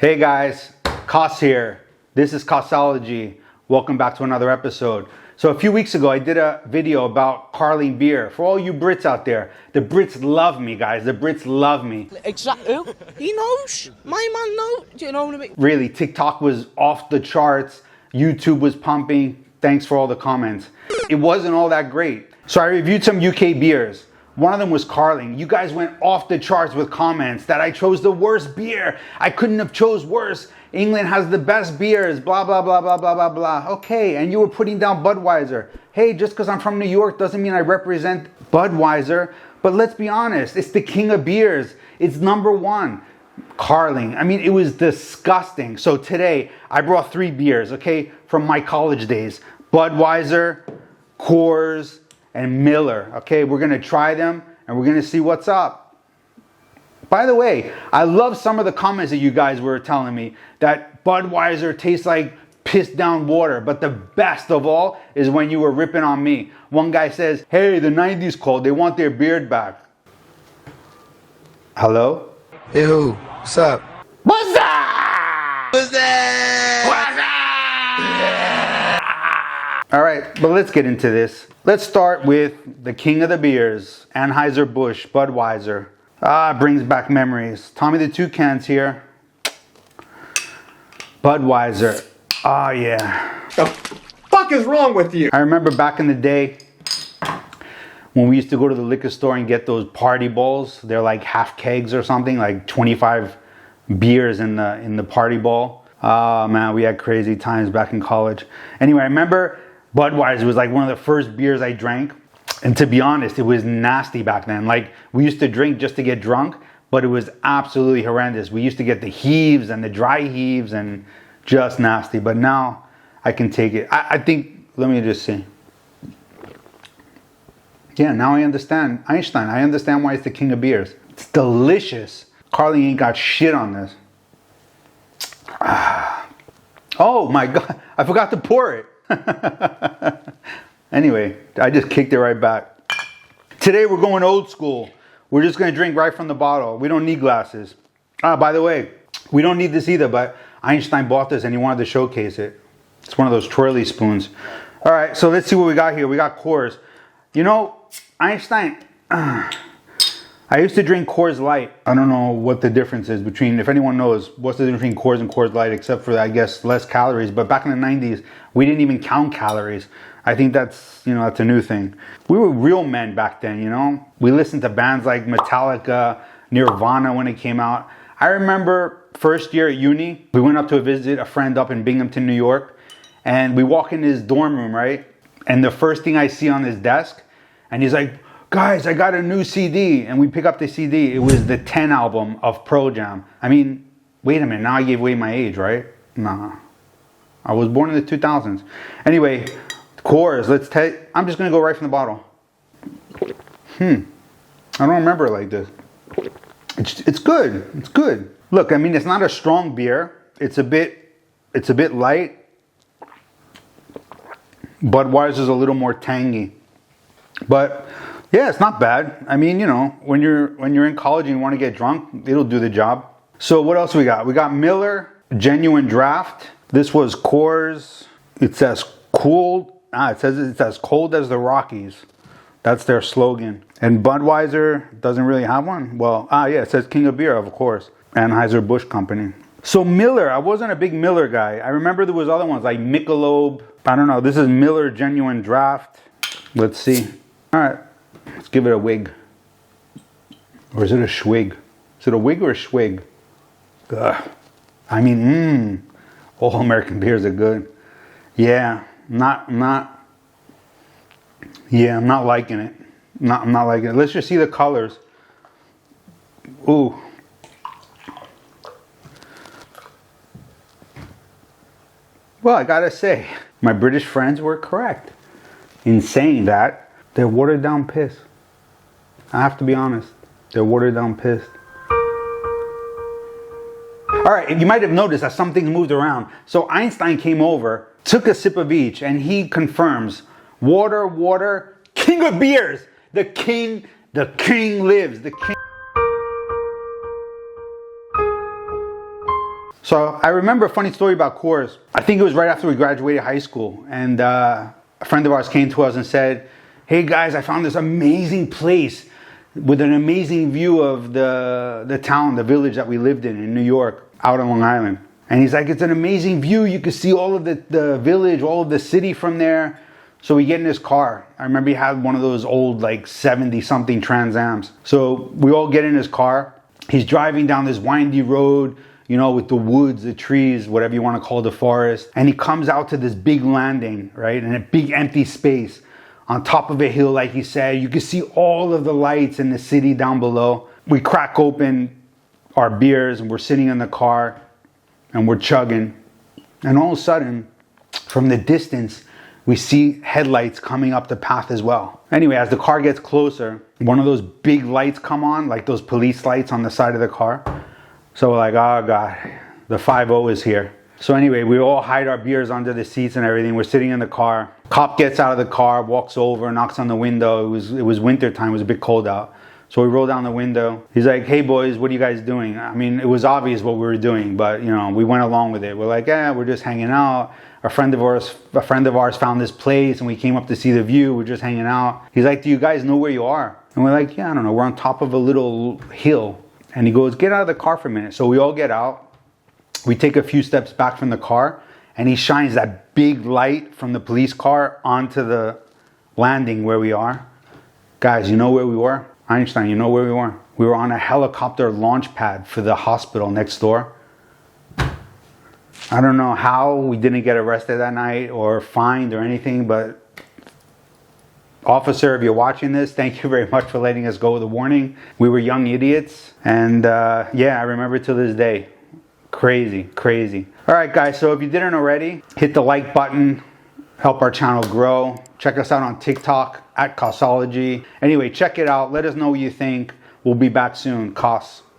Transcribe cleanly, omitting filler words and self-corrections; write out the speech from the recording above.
Hey guys, Koss here. This is Kossology. Welcome back to another episode. So a few weeks ago, I did a video about Carling beer. For all you Brits out there, the Brits love me, guys. The Brits love me. Exactly. He knows. My man knows. Do you know what I mean? Really, TikTok was off the charts. YouTube was pumping. Thanks for all the comments. It wasn't all that great. So I reviewed some UK beers. One of them was Carling. You guys went off the charts with comments that I chose the worst beer. I couldn't have chose worse. England has the best beers, blah, blah, blah, blah, blah, blah, blah. Okay, and you were putting down Budweiser. Hey, just because I'm from New York doesn't mean I represent Budweiser. But let's be honest, it's the king of beers. It's number one. Carling. I mean, it was disgusting. So today, I brought 3 beers, okay, from my college days. Budweiser, Koss, and Miller. Okay, we're gonna try them and we're gonna see what's up. By the way, I love some of the comments that you guys were telling me that Budweiser tastes like pissed down water, but the best of all is when you were ripping on me. One guy says, hey, the 90s called, they want their beard back. Hello? Yo, what's up? What's up? What's up? What's up? All right, but let's get into this. Let's start with the king of the beers, Anheuser-Busch, Budweiser. Brings back memories. Tommy the Toucan's here. Budweiser. Oh, yeah. The fuck is wrong with you? I remember back in the day when we used to go to the liquor store and get those party bowls. They're like half kegs or something, like 25 beers in the party bowl. Oh, man, we had crazy times back in college. Anyway, I remember Budweiser was like one of the first beers I drank. And to be honest, it was nasty back then. Like, we used to drink just to get drunk, but it was absolutely horrendous. We used to get the heaves and the dry heaves and just nasty. But now I can take it. I think, let me just see. Yeah, now I understand Einstein. I understand why it's the king of beers. It's delicious. Carling ain't got shit on this. Oh my God, I forgot to pour it. Anyway, I just kicked it right back. Today we're going old school. We're just gonna drink right from the bottle. We don't need glasses. By the way, we don't need this either, but Einstein bought this and he wanted to showcase it. It's one of those twirly spoons. All right, so let's see what we got here. We got Koss. You know, Einstein, I used to drink Coors Light. I don't know what the difference is between, if anyone knows, what's the difference between Coors and Coors Light, except for, I guess, less calories. But back in the 90s, we didn't even count calories. I think that's, that's a new thing. We were real men back then, We listened to bands like Metallica, Nirvana when it came out. I remember first year at uni, we went up to visit a friend up in Binghamton, New York. And we walk in his dorm room, right? And the first thing I see on his desk, and he's like, guys, I got a new CD. And we pick up the CD. It was the 10 album of Pearl Jam. I mean, wait a minute. Now I gave away my age, right? Nah. I was born in the 2000s. Anyway, Koss, I'm just going to go right from the bottle. I don't remember it like this. It's good. It's good. Look, I mean, it's not a strong beer. It's a bit light. Budweiser's a little more tangy. But yeah, it's not bad. I mean, when you're in college and you want to get drunk, it'll do the job. So what else we got? We got Miller, genuine draft. This was Koss. It says cool. It says it's as cold as the Rockies. That's their slogan. And Budweiser doesn't really have one. Well, yeah, it says king of beer, of course. Anheuser-Busch company. So Miller, I wasn't a big Miller guy. I remember there was other ones like Michelob. I don't know. This is Miller genuine draft. Let's see. All right, let's give it a wig. Or is it a schwig? Is it a wig or a schwig? Ugh. I mean, all American beers are good. Yeah, I'm not liking it. I'm not liking it. Let's just see the colors. Ooh. Well, I gotta say, my British friends were correct in saying that they're watered down piss. I have to be honest. They're watered down piss. All right, you might have noticed that some things moved around. So Einstein came over, took a sip of each, and he confirms, water, king of beers. The king lives. The king. So I remember a funny story about Koss. I think it was right after we graduated high school, and a friend of ours came to us and said, "Hey guys, I found this amazing place with an amazing view of the town, the village that we lived in New York, out on Long Island." And he's like, "It's an amazing view. You can see all of the village, all of the city from there." So we get in his car. I remember he had one of those old, like 70-something Trans Ams. So we all get in his car. He's driving down this windy road, you know, with the woods, the trees, whatever you want to call the forest. And he comes out to this big landing, right? And a big empty space on top of a hill, like he said. You can see all of the lights in the city down below. We crack open our beers and we're sitting in the car and we're chugging. And all of a sudden, from the distance, we see headlights coming up the path as well. Anyway, as the car gets closer, one of those big lights come on, like those police lights on the side of the car. So we're like, oh God, the 5-0 is here. So anyway, we all hide our beers under the seats and everything. We're sitting in the car. Cop gets out of the car, walks over, knocks on the window. It was winter time. It was a bit cold out. So we roll down the window. He's like, "Hey boys, what are you guys doing?" I mean, it was obvious what we were doing, but you know, we went along with it. We're like, "Yeah, we're just hanging out. A friend of ours found this place and we came up to see the view. We're just hanging out." He's like, "Do you guys know where you are?" And we're like, "Yeah, I don't know. We're on top of a little hill." And he goes, "Get out of the car for a minute." So we all get out. We take a few steps back from the car and he shines that big light from the police car onto the landing where we are. Guys, you know where we were? Einstein, you know where we were? We were on a helicopter launch pad for the hospital next door. I don't know how we didn't get arrested that night or fined or anything, but officer, if you're watching this, thank you very much for letting us go with a warning. We were young idiots, and yeah, I remember to this day. Crazy, crazy. All right, guys, so if you didn't already, hit the like button, help our channel grow. Check us out on TikTok at KOSSOLOGY. Anyway, check it out. Let us know what you think. We'll be back soon. Koss.